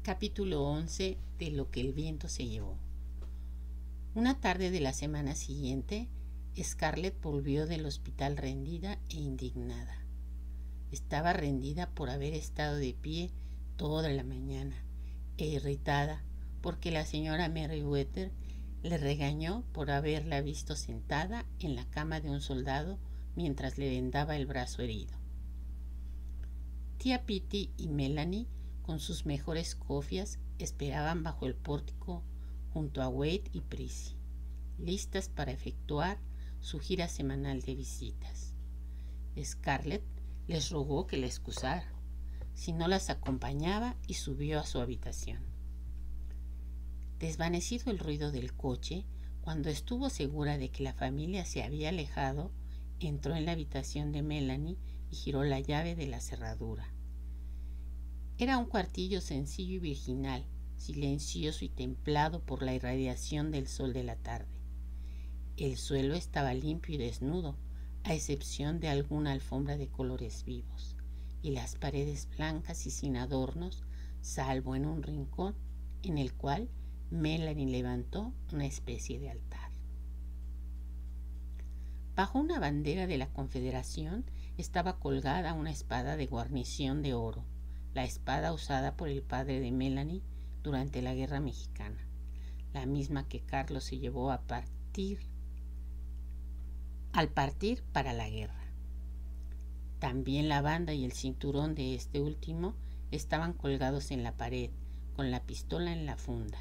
Capítulo 11 de Lo que el viento se llevó. Una tarde de la semana siguiente, Scarlett volvió del hospital rendida e indignada. Estaba rendida por haber estado de pie toda la mañana e irritada porque la señora Merriweather le regañó por haberla visto sentada en la cama de un soldado mientras le vendaba el brazo herido. Tía Pitty y Melanie, con sus mejores cofias, esperaban bajo el pórtico junto a Wade y Prissy, listas para efectuar su gira semanal de visitas. Scarlett les rogó que la excusara, si no las acompañaba, y subió a su habitación. Desvanecido el ruido del coche, cuando estuvo segura de que la familia se había alejado, entró en la habitación de Melanie y giró la llave de la cerradura. Era un cuartillo sencillo y virginal, silencioso y templado por la irradiación del sol de la tarde. El suelo estaba limpio y desnudo, a excepción de alguna alfombra de colores vivos, y las paredes blancas y sin adornos, salvo en un rincón en el cual Melanie levantó una especie de altar. Bajo una bandera de la Confederación estaba colgada una espada de guarnición de oro, la espada usada por el padre de Melanie durante la Guerra Mexicana, la misma que Carlos se llevó al partir para la guerra. También la banda y el cinturón de este último estaban colgados en la pared, con la pistola en la funda.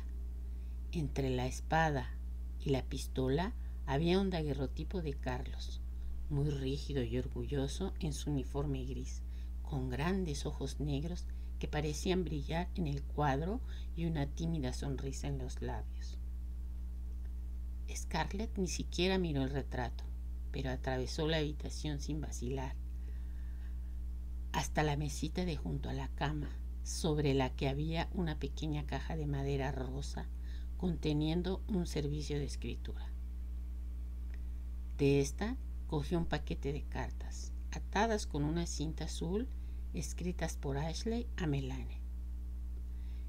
Entre la espada y la pistola había un daguerrotipo de Carlos, muy rígido y orgulloso en su uniforme gris, con grandes ojos negros que parecían brillar en el cuadro y una tímida sonrisa en los labios. Scarlett ni siquiera miró el retrato, pero atravesó la habitación sin vacilar, hasta la mesita de junto a la cama, sobre la que había una pequeña caja de madera rosa conteniendo un servicio de escritura. De esta cogió un paquete de cartas, atadas con una cinta azul, escritas por Ashley a Melanie.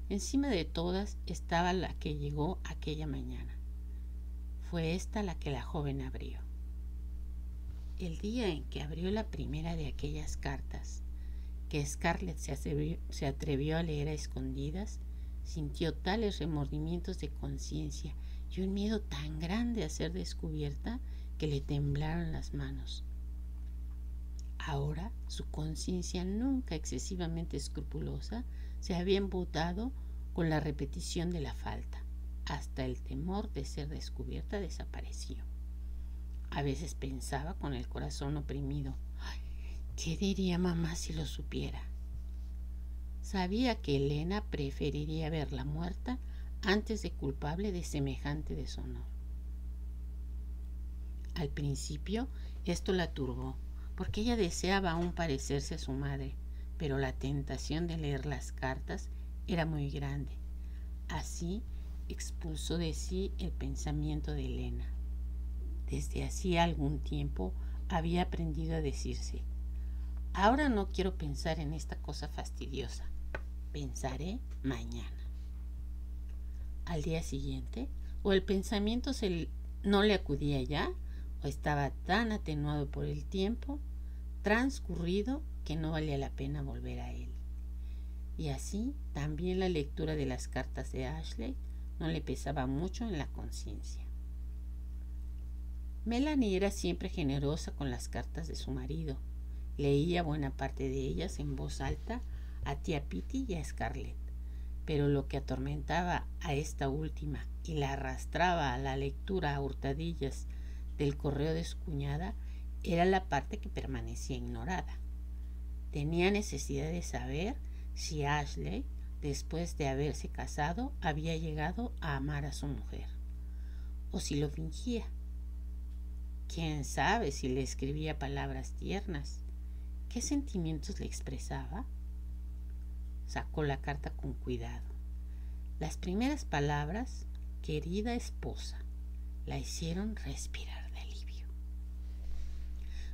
Encima de todas estaba la que llegó aquella mañana. Fue esta la que la joven abrió. El día en que abrió la primera de aquellas cartas, que Scarlett se atrevió a leer a escondidas, sintió tales remordimientos de conciencia y un miedo tan grande a ser descubierta que le temblaron las manos. Ahora su conciencia, nunca excesivamente escrupulosa, se había embotado con la repetición de la falta. Hasta el temor de ser descubierta desapareció. A veces pensaba con el corazón oprimido: ¿qué diría mamá si lo supiera? Sabía que Elena preferiría verla muerta antes de culpable de semejante deshonor. Al principio esto la turbó, porque ella deseaba aún parecerse a su madre, pero la tentación de leer las cartas era muy grande. Así expulsó de sí el pensamiento de Elena. Desde hacía algún tiempo había aprendido a decirse: ahora no quiero pensar en esta cosa fastidiosa, pensaré mañana. Al día siguiente, o el pensamiento no le acudía ya, o estaba tan atenuado por el tiempo transcurrido que no valía la pena volver a él. Y así también la lectura de las cartas de Ashley no le pesaba mucho en la conciencia. Melanie era siempre generosa con las cartas de su marido. Leía buena parte de ellas en voz alta a tía Pitty y a Scarlett, pero lo que atormentaba a esta última y la arrastraba a la lectura a hurtadillas del correo de su cuñada era la parte que permanecía ignorada. Tenía necesidad de saber si Ashley, después de haberse casado, había llegado a amar a su mujer, o si lo fingía. ¿Quién sabe si le escribía palabras tiernas? ¿Qué sentimientos le expresaba? Sacó la carta con cuidado. Las primeras palabras, querida esposa, la hicieron respirar de alivio.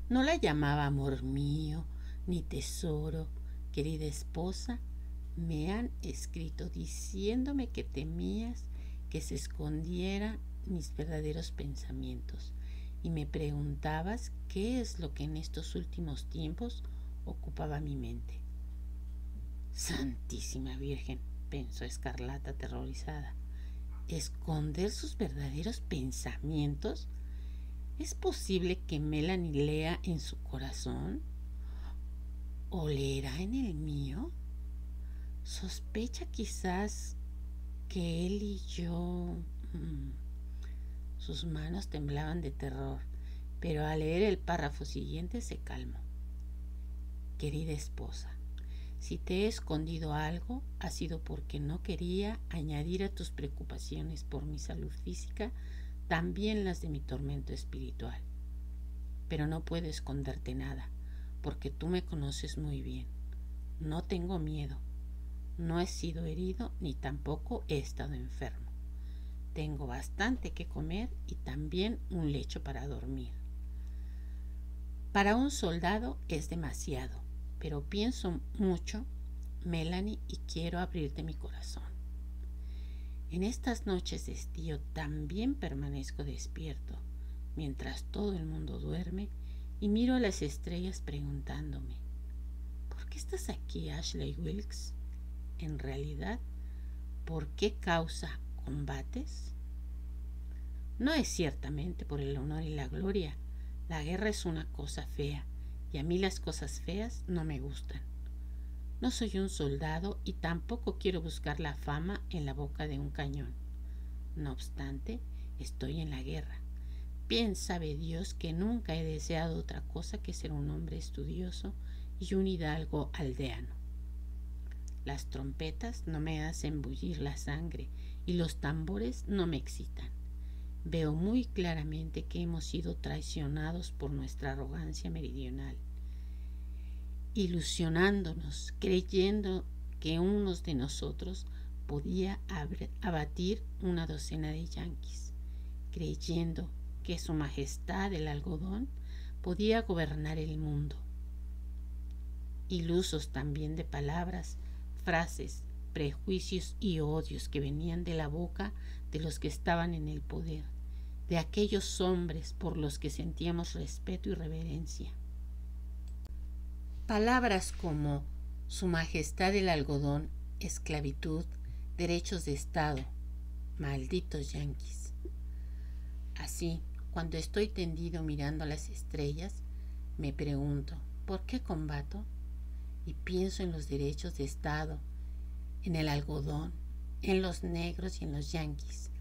No la llamaba amor mío, ni tesoro, querida esposa, Me han escrito diciéndome que temías que se escondieran mis verdaderos pensamientos y me preguntabas qué es lo que en estos últimos tiempos ocupaba mi mente. Santísima Virgen, pensó Escarlata aterrorizada. ¿Esconder sus verdaderos pensamientos? ¿Es posible que Melanie lea en su corazón? ¿O leerá en el mío? ¿Sospecha quizás que él y yo... Sus manos temblaban de terror, pero al leer el párrafo siguiente se calmó. Querida esposa, si te he escondido algo, ha sido porque no quería añadir a tus preocupaciones por mi salud física también las de mi tormento espiritual. Pero no puedo esconderte nada, porque tú me conoces muy bien. No tengo miedo, no he sido herido ni tampoco he estado enfermo. Tengo bastante que comer y también un lecho para dormir. Para un soldado es demasiado, pero pienso mucho, Melanie, y quiero abrirte mi corazón. En estas noches de estío también permanezco despierto, mientras todo el mundo duerme, y miro a las estrellas preguntándome, ¿por qué estás aquí, Ashley Wilkes? En realidad, ¿por qué causa combates? No es ciertamente por el honor y la gloria. La guerra es una cosa fea, y a mí las cosas feas no me gustan. No soy un soldado y tampoco quiero buscar la fama en la boca de un cañón. No obstante, estoy en la guerra. Bien sabe Dios que nunca he deseado otra cosa que ser un hombre estudioso y un hidalgo aldeano. Las trompetas no me hacen bullir la sangre y los tambores no me excitan. Veo muy claramente que hemos sido traicionados por nuestra arrogancia meridional, ilusionándonos, creyendo que uno de nosotros podía abatir una docena de yanquis, creyendo que su majestad el algodón podía gobernar el mundo. Ilusos también de palabras, frases, prejuicios y odios que venían de la boca de los que estaban en el poder, de aquellos hombres por los que sentíamos respeto y reverencia. Palabras como Su Majestad el algodón, esclavitud, derechos de Estado, malditos yanquis. Así, cuando estoy tendido mirando a las estrellas, me pregunto, ¿por qué combato? Y pienso en los derechos de Estado, en el algodón, en los negros y en los yanquis,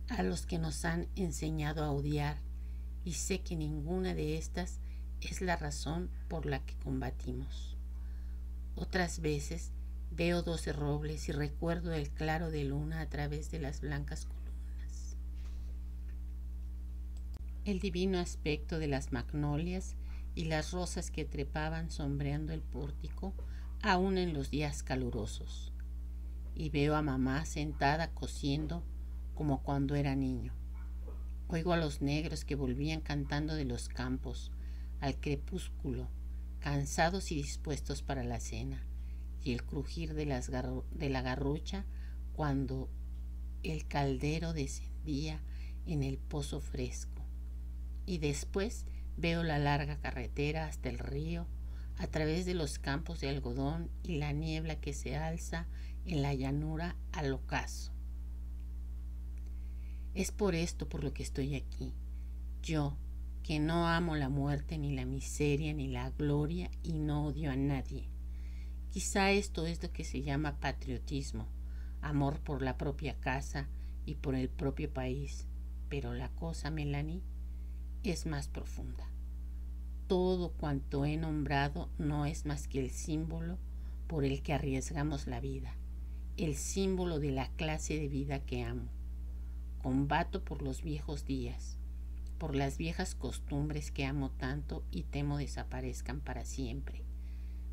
a los que nos han enseñado a odiar, y sé que ninguna de estas es la razón por la que combatimos. Otras veces veo 12 robles y recuerdo el claro de luna a través de las blancas columnas, el divino aspecto de las magnolias y las rosas que trepaban sombreando el pórtico aún en los días calurosos, y veo a mamá sentada cosiendo como cuando era niño. Oigo a los negros que volvían cantando de los campos al crepúsculo, cansados y dispuestos para la cena, y el crujir de la garrucha cuando el caldero descendía en el pozo fresco. Y después veo la larga carretera hasta el río, a través de los campos de algodón y la niebla que se alza en la llanura al ocaso. Es por esto por lo que estoy aquí, yo, que no amo la muerte, ni la miseria, ni la gloria, y no odio a nadie. Quizá esto es lo que se llama patriotismo, amor por la propia casa y por el propio país. Pero la cosa, Melanie, es más profunda. Todo cuanto he nombrado no es más que el símbolo por el que arriesgamos la vida, el símbolo de la clase de vida que amo. Combato por los viejos días, por las viejas costumbres que amo tanto y temo desaparezcan para siempre,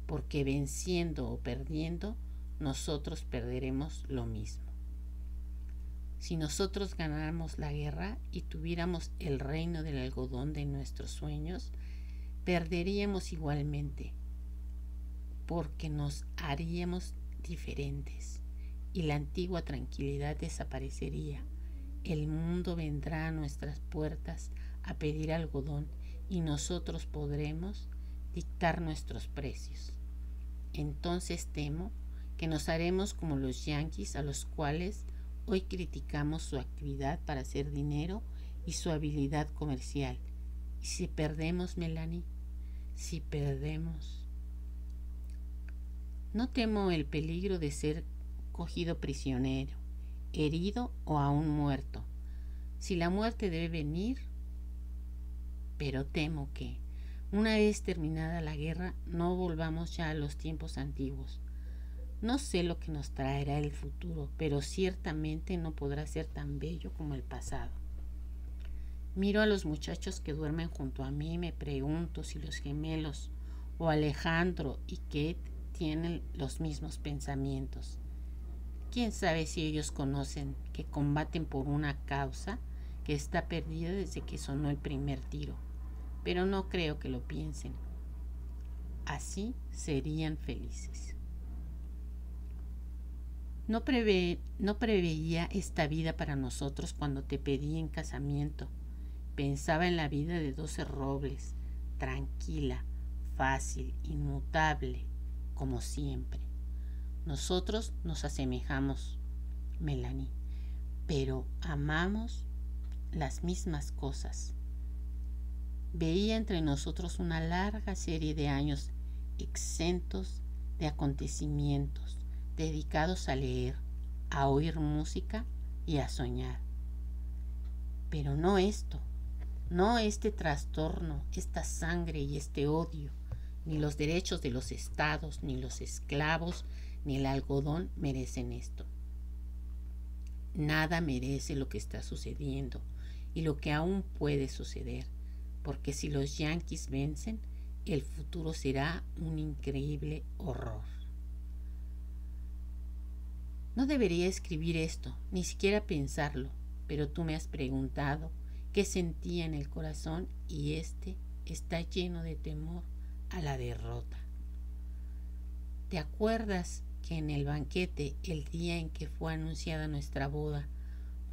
porque venciendo o perdiendo, nosotros perderemos lo mismo. Si nosotros ganáramos la guerra y tuviéramos el reino del algodón de nuestros sueños, perderíamos igualmente, porque nos haríamos diferentes y la antigua tranquilidad desaparecería. El mundo vendrá a nuestras puertas a pedir algodón y nosotros podremos dictar nuestros precios. Entonces temo que nos haremos como los yanquis, a los cuales hoy criticamos su actividad para hacer dinero y su habilidad comercial. Y si perdemos, Melanie, si perdemos, no temo el peligro de ser cogido prisionero, herido o aún muerto. Si la muerte debe venir, pero temo que, una vez terminada la guerra, no volvamos ya a los tiempos antiguos. No sé lo que nos traerá el futuro, pero ciertamente no podrá ser tan bello como el pasado. Miro a los muchachos que duermen junto a mí y me pregunto si los gemelos o Alejandro y Kate tienen los mismos pensamientos. ¿Quién sabe si ellos conocen que combaten por una causa que está perdida desde que sonó el primer tiro? Pero no creo que lo piensen. Así serían felices. No preveía esta vida para nosotros cuando te pedí en casamiento. Pensaba en la vida de 12 robles, tranquila, fácil, inmutable, como siempre. Nosotros nos asemejamos, Melanie, pero amamos las mismas cosas. Veía entre nosotros una larga serie de años exentos de acontecimientos, dedicados a leer, a oír música y a soñar. Pero no esto, no este trastorno, esta sangre y este odio, ni los derechos de los estados, ni los esclavos, ni el algodón merecen esto. Nada merece lo que está sucediendo y lo que aún puede suceder, porque si los yanquis vencen, el futuro será un increíble horror. No debería escribir esto, ni siquiera pensarlo, pero tú me has preguntado qué sentía en el corazón y este está lleno de temor a la derrota. ¿Te acuerdas que en el banquete, el día en que fue anunciada nuestra boda,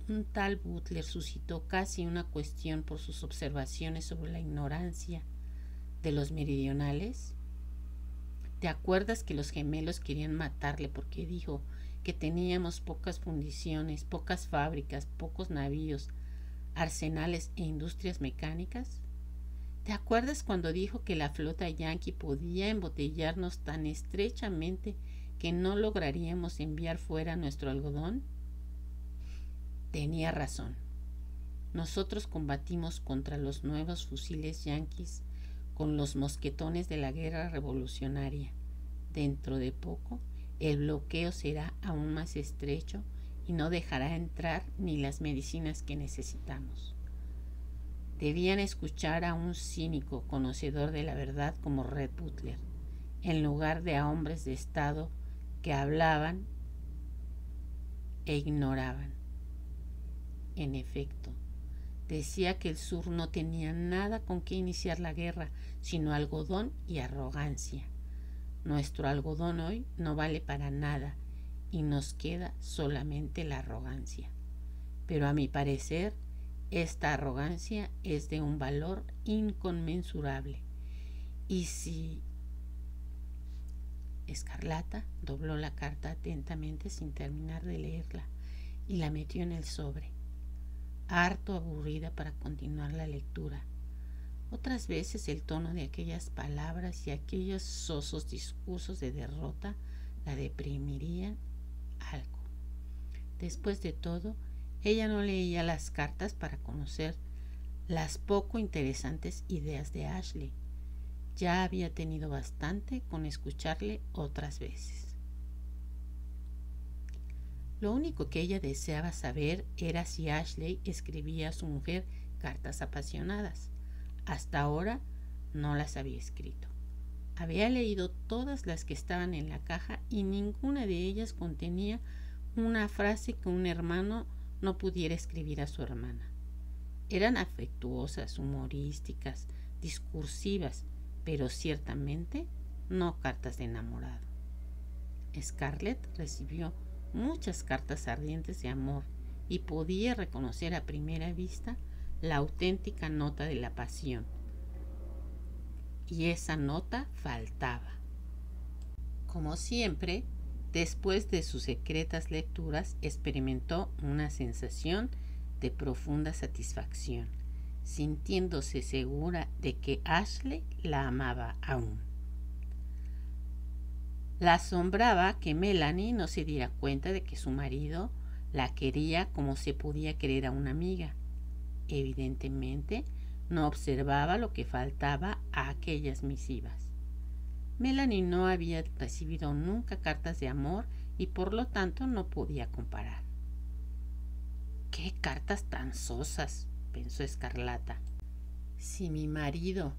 un tal Butler suscitó casi una cuestión por sus observaciones sobre la ignorancia de los meridionales? ¿Te acuerdas que los gemelos querían matarle porque dijo que teníamos pocas fundiciones, pocas fábricas, pocos navíos, arsenales e industrias mecánicas? ¿Te acuerdas cuando dijo que la flota yanqui podía embotellarnos tan estrechamente que no lograríamos enviar fuera nuestro algodón? Tenía razón. Nosotros combatimos contra los nuevos fusiles yanquis con los mosquetones de la guerra revolucionaria. Dentro de poco, el bloqueo será aún más estrecho y no dejará entrar ni las medicinas que necesitamos. Debían escuchar a un cínico conocedor de la verdad como Red Butler, en lugar de a hombres de Estado que hablaban e ignoraban. En efecto, decía que el sur no tenía nada con qué iniciar la guerra, sino algodón y arrogancia. Nuestro algodón hoy no vale para nada y nos queda solamente la arrogancia. Pero a mi parecer, esta arrogancia es de un valor inconmensurable. Y si... Escarlata dobló la carta atentamente sin terminar de leerla y la metió en el sobre, harto aburrida para continuar la lectura. Otras veces el tono de aquellas palabras y aquellos sosos discursos de derrota la deprimirían algo. Después de todo, ella no leía las cartas para conocer las poco interesantes ideas de Ashley. Ya había tenido bastante con escucharle otras veces. Lo único que ella deseaba saber era si Ashley escribía a su mujer cartas apasionadas. Hasta ahora no las había escrito. Había leído todas las que estaban en la caja y ninguna de ellas contenía una frase que un hermano no pudiera escribir a su hermana. Eran afectuosas, humorísticas, discursivas, pero ciertamente no cartas de enamorado. Scarlett recibió muchas cartas ardientes de amor y podía reconocer a primera vista la auténtica nota de la pasión. Y esa nota faltaba. Como siempre, después de sus secretas lecturas, experimentó una sensación de profunda satisfacción, sintiéndose segura de que Ashley la amaba aún. La asombraba que Melanie no se diera cuenta de que su marido la quería como se podía querer a una amiga. Evidentemente, no observaba lo que faltaba a aquellas misivas. Melanie no había recibido nunca cartas de amor y por lo tanto no podía comparar. ¡Qué cartas tan sosas!, pensó Escarlata. Si mi marido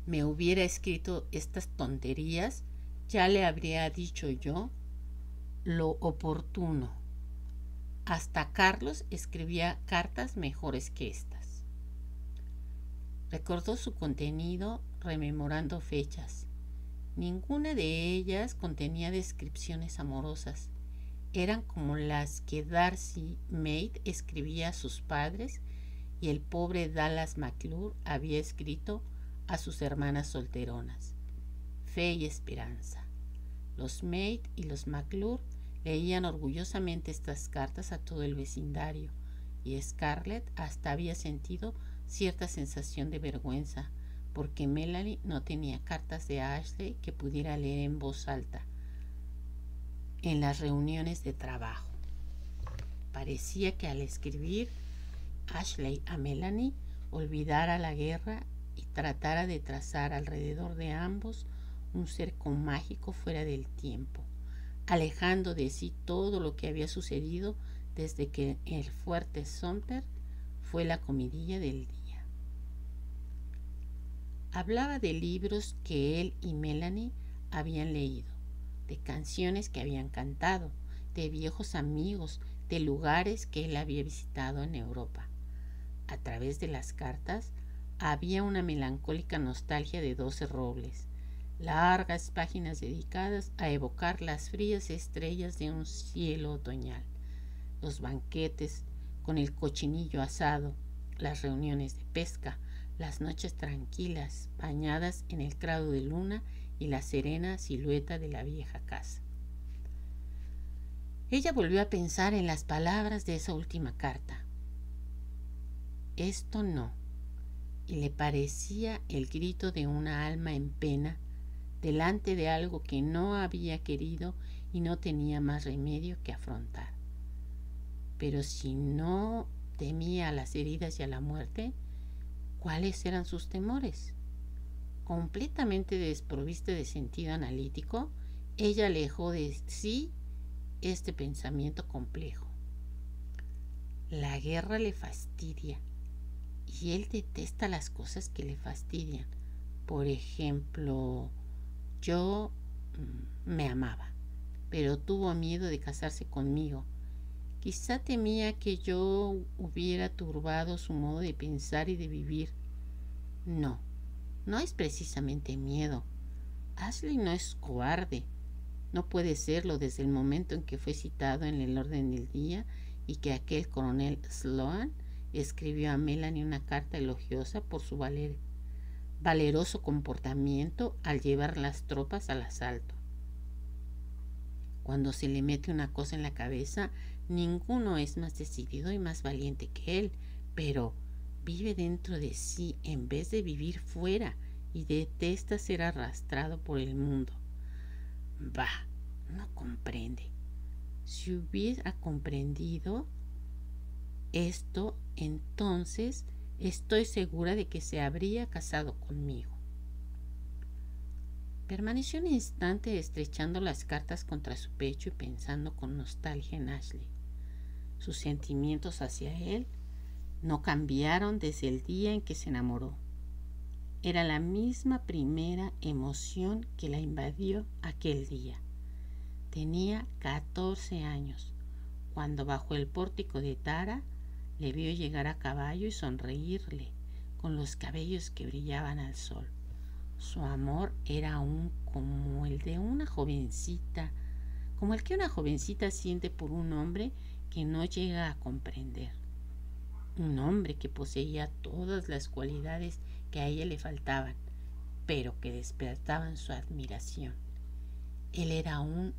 me hubiera escrito estas tonterías, ya le habría dicho yo lo oportuno. Hasta Carlos escribía cartas mejores que estas. Recordó su contenido rememorando fechas. Ninguna de ellas contenía descripciones amorosas. Eran como las que Darcy Maid escribía a sus padres y el pobre Dallas McClure había escrito a sus hermanas solteronas. Fe y esperanza. Los Maid y los McClure leían orgullosamente estas cartas a todo el vecindario, y Scarlett hasta había sentido cierta sensación de vergüenza, porque Melanie no tenía cartas de Ashley que pudiera leer en voz alta en las reuniones de trabajo. Parecía que al escribir Ashley a Melanie olvidara la guerra y tratara de trazar alrededor de ambos un cerco mágico fuera del tiempo, alejando de sí todo lo que había sucedido desde que el fuerte Sumter fue la comidilla del día. Hablaba de libros que él y Melanie habían leído, de canciones que habían cantado, de viejos amigos, de lugares que él había visitado en Europa. A través de las cartas había una melancólica nostalgia de 12 robles, largas páginas dedicadas a evocar las frías estrellas de un cielo otoñal, los banquetes con el cochinillo asado, las reuniones de pesca, las noches tranquilas bañadas en el claro de luna y la serena silueta de la vieja casa. Ella volvió a pensar en las palabras de esa última carta. Esto no, y le parecía el grito de una alma en pena delante de algo que no había querido y no tenía más remedio que afrontar. Pero si no temía a las heridas y a la muerte, ¿cuáles eran sus temores? Completamente desprovista de sentido analítico, ella alejó de sí este pensamiento complejo. La guerra le fastidia y él detesta las cosas que le fastidian. Por ejemplo, yo me amaba, pero tuvo miedo de casarse conmigo. Quizá temía que yo hubiera turbado su modo de pensar y de vivir. No es precisamente miedo. Ashley no es cobarde. No puede serlo desde el momento en que fue citado en el orden del día y que aquel coronel Sloan escribió a Melanie una carta elogiosa por su valeroso comportamiento al llevar las tropas al asalto. Cuando se le mete una cosa en la cabeza, ninguno es más decidido y más valiente que él, pero vive dentro de sí en vez de vivir fuera y detesta ser arrastrado por el mundo. Bah, no comprende. Si hubiera comprendido esto, entonces estoy segura de que se habría casado conmigo. Permaneció un instante estrechando las cartas contra su pecho y pensando con nostalgia en Ashley. Sus sentimientos hacia él no cambiaron desde el día en que se enamoró. Era la misma primera emoción que la invadió aquel día. Tenía 14 años, cuando bajo el pórtico de Tara le vio llegar a caballo y sonreírle, con los cabellos que brillaban al sol. Su amor era aún como el de una jovencita como el que una jovencita siente por un hombre que no llega a comprender. Un hombre que poseía todas las cualidades que a ella le faltaban, pero que despertaban su admiración. Él era un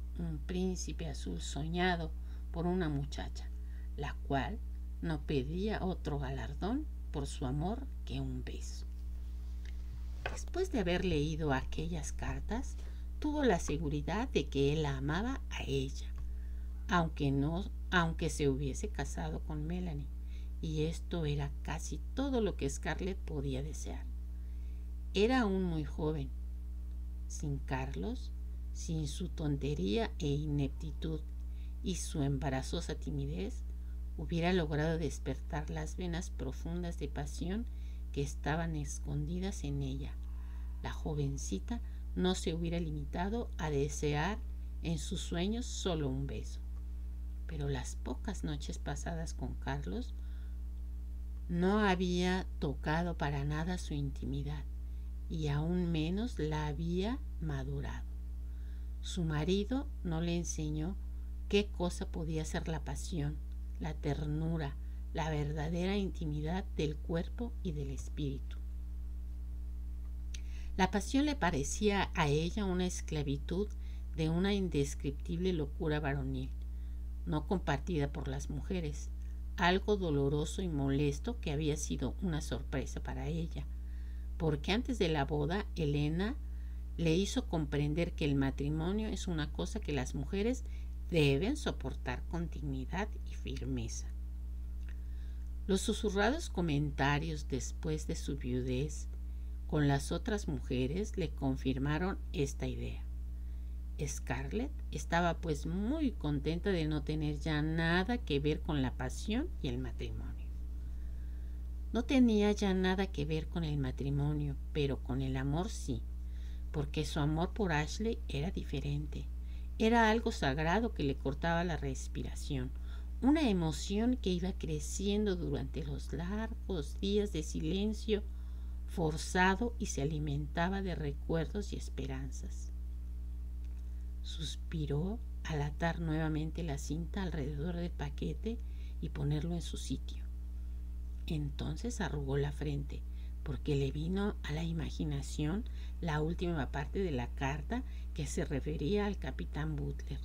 príncipe azul soñado por una muchacha, la cual no pedía otro galardón por su amor que un beso. Después de haber leído aquellas cartas, tuvo la seguridad de que él la amaba a ella, aunque se hubiese casado con Melanie, y esto era casi todo lo que Scarlett podía desear. Era aún muy joven. Sin Carlos, sin su tontería e ineptitud y su embarazosa timidez, hubiera logrado despertar las venas profundas de pasión que estaban escondidas en ella. La jovencita no se hubiera limitado a desear en sus sueños solo un beso. Pero las pocas noches pasadas con Carlos no había tocado para nada su intimidad y aún menos la había madurado. Su marido no le enseñó qué cosa podía ser la pasión, la ternura, la verdadera intimidad del cuerpo y del espíritu. La pasión le parecía a ella una esclavitud de una indescriptible locura varonil, no compartida por las mujeres, algo doloroso y molesto que había sido una sorpresa para ella, porque antes de la boda Elena le hizo comprender que el matrimonio es una cosa que las mujeres deben soportar con dignidad y firmeza. Los susurrados comentarios después de su viudez con las otras mujeres le confirmaron esta idea. Scarlett estaba pues muy contenta de no tener ya nada que ver con la pasión y el matrimonio. No tenía ya nada que ver con el matrimonio, pero con el amor sí, porque su amor por Ashley era diferente. Era algo sagrado que le cortaba la respiración, una emoción que iba creciendo durante los largos días de silencio forzado y se alimentaba de recuerdos y esperanzas. Suspiró al atar nuevamente la cinta alrededor del paquete y ponerlo en su sitio. Entonces arrugó la frente, porque le vino a la imaginación la última parte de la carta que se refería al capitán Butler.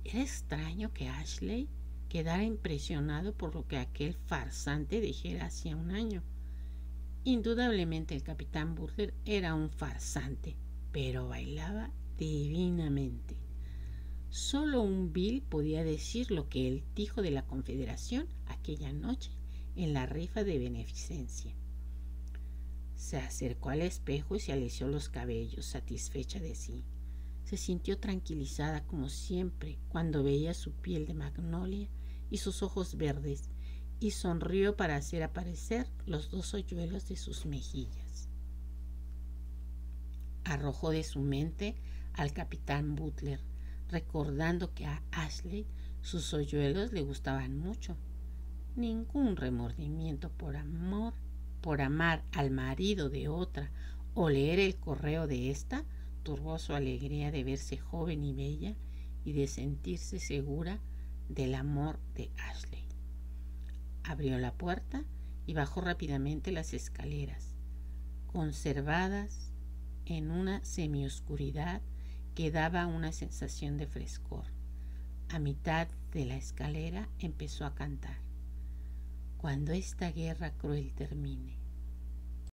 Era extraño que Ashley quedara impresionado por lo que aquel farsante dijera hacía un año. Indudablemente el capitán Butler era un farsante, pero bailaba divinamente. Solo un vil podía decir lo que él dijo de la Confederación aquella noche en la rifa de beneficencia. Se acercó al espejo y se alisó los cabellos, satisfecha de sí. Se sintió tranquilizada como siempre cuando veía su piel de magnolia y sus ojos verdes, y sonrió para hacer aparecer los 2 hoyuelos de sus mejillas. Arrojó de su mente al capitán Butler, recordando que a Ashley sus hoyuelos le gustaban mucho. Ningún remordimiento por amar al marido de otra o leer el correo de ésta turbó su alegría de verse joven y bella y de sentirse segura del amor de Ashley. Abrió la puerta y bajó rápidamente las escaleras, conservadas en una semioscuridad que daba una sensación de frescor. A mitad de la escalera empezó a cantar: cuando esta guerra cruel termine,